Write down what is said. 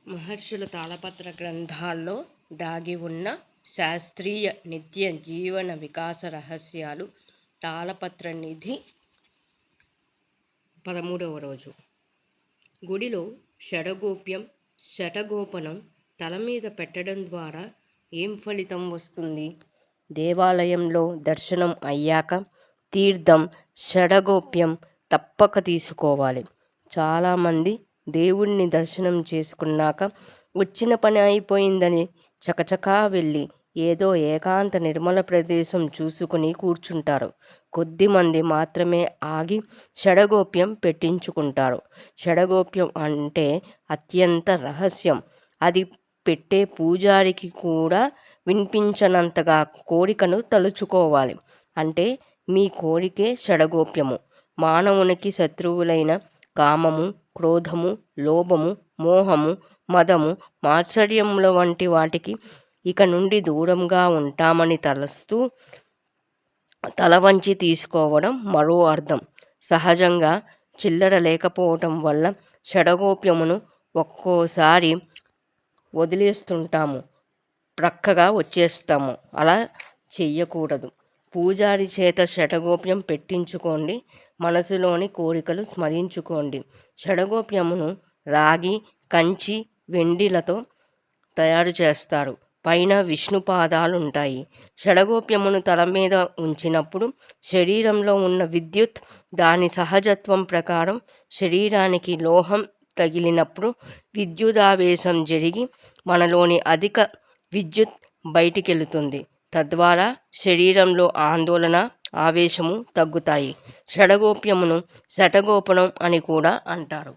మహర్షుల తాళపత్ర గ్రంథాల్లో దాగి ఉన్న శాస్త్రీయ నిత్య జీవన వికాస రహస్యాలు. తాళపత్ర నిధి 13వ రోజు. గుడిలో షడగోప్యం శటగోపనం తల మీద పెట్టడం ద్వారా ఏం ఫలితం వస్తుంది? దేవాలయంలో దర్శనం అయ్యాక తీర్థం షడగోప్యం తప్పక తీసుకోవాలి. చాలామంది దేవుణ్ణి దర్శనం చేసుకున్నాక వచ్చిన పని అయిపోయిందని చకచకా వెళ్ళి ఏదో ఏకాంత నిర్మల ప్రదేశం చూసుకుని కూర్చుంటారు. కొద్దిమంది మాత్రమే ఆగి షడగోప్యం పెట్టించుకుంటారు. షడగోప్యం అంటే అత్యంత రహస్యం. అది పెట్టే పూజారికి కూడా వినిపించనంతగా కోరికను తలుచుకోవాలి. అంటే మీ కోరికే షడగోప్యము. మానవునికి శత్రువులైన కామము, క్రోధము, లోభము, మోహము, మదము, మాత్సర్యముల వంటి వాటికి ఇక నుండి దూరంగా ఉంటామని తలస్తూ తల వంచి తీసుకోవడం మరో అర్థం. సహజంగా చిల్లర లేకపోవటం వల్ల షడగోప్యమును ఒక్కోసారి వదిలేస్తుంటాము, ప్రక్కగా వచ్చేస్తాము. అలా చెయ్యకూడదు. పూజారి చేత షడగోప్యం పెట్టించుకోండి. మనసులోని కోరికలు స్మరించుకోండి. షడగోప్యమును రాగి, కంచి, వెండిలతో తయారు చేస్తారు. పైన విష్ణు పాదాలుంటాయి. షడగోప్యమును తల మీద ఉంచినప్పుడు శరీరంలో ఉన్న విద్యుత్ దాని సహజత్వం ప్రకారం శరీరానికి లోహం తగిలినప్పుడు విద్యుదావేశం జరిగి మనలోని అధిక విద్యుత్ బయటికెళుతుంది. తద్వారా శరీరంలో ఆందోళన, ఆవేశము తగ్గుతాయి. షడగోప్యమును శటగోపనం అని కూడా అంటారు.